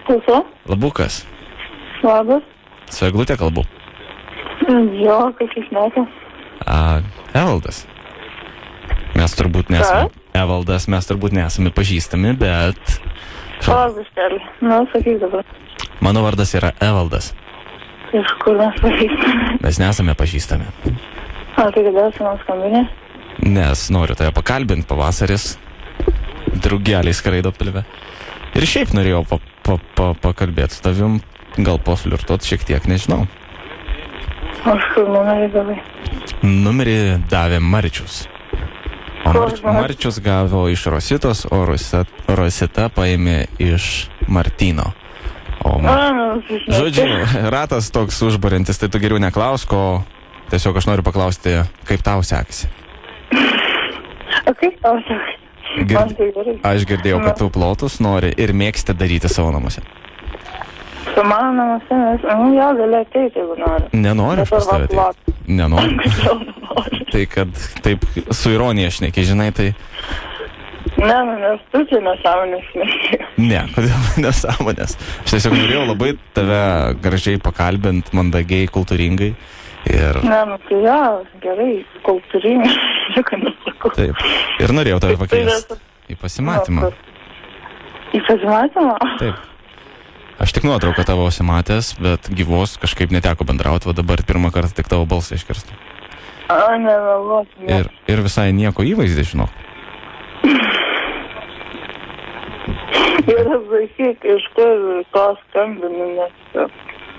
Klausau. Labukas. Labas. Su Eglutė kalbu. Jo, kažkas metų. Evaldas. Mes turbūt nesame. Evaldas, mes turbūt nesame pažįstami, bet... Labas, keli. Nu, sakyk dabar. Mano vardas yra Evaldas. Iš kur mes pažįstame? Mes nesame pažįstami. Tai kada esi man skambinė? Nes noriu tave pakalbinti, pavasaris. Drugeliai skraido pilve. Ir šiaip norėjau pakalbėti su tavim, gal paflirtuot šiek tiek, nežinau. Aš kur numerį gavai? Numerį davė Marčius. O Marčius gavo iš Rositos, o Rosita paėmė iš Martino. Žodžiu, ratas toks užbarintis, tai tu geriau neklausk, o tiesiog aš noriu paklausti, kaip tau sekasi. O kaip tau sekasi? Aš girdėjau, kad tu plotus nori ir mėgsti daryti savo namuose. Su mano namuose, jo, gali ateiti, jeigu nori. Nenoriu aš pas tave ateiti. Nenoriu. Tai kad taip su ironija šneki, žinai, tai... Ne, nes tu čia nesąmonės šneki. Ne, kodėl nesąmonės? Aš tiesiog norėjau labai tave gražiai pakalbint, mandagiai, kultūringai. Ir... Ne, tai jo, gerai, kultūringai, nieko nesakau. Taip, ir norėjau tave pakviesti į pasimatymą. Į pasimatymą? Taip. Aš tik nuotrauką tavo matęs, bet gyvos kažkaip neteko bendrauti, o dabar pirmą kartą tik tavo balsą iškirstu. Nemeluot. Ir visai nieko įvaizdį, žinok. Ir sakyk, iš kur to skambinu, nes...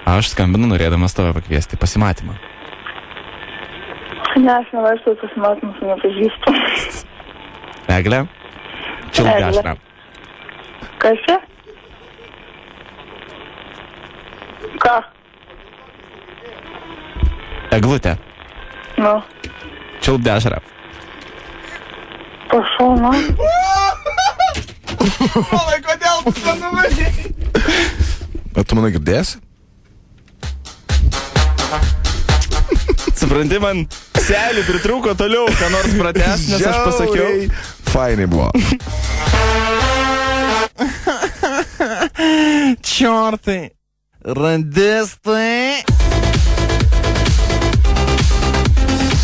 Aš skambinu norėdamas tave pakviesti į pasimatymą. Ne, aš nevaikštau pasimatymus, nepažįstu. Eglė? Čilgašra. Kas čia? Ką? Eglutė. Nu. Čilgašra. Prašau, man. Malai, kodėl tu tą numerį? O tu manai girdėsi? Supranti, man selį pritrūko toliau, ką nors pratęs, nes aš pasakiau. Fainai buvo. Čiortai. Radistai.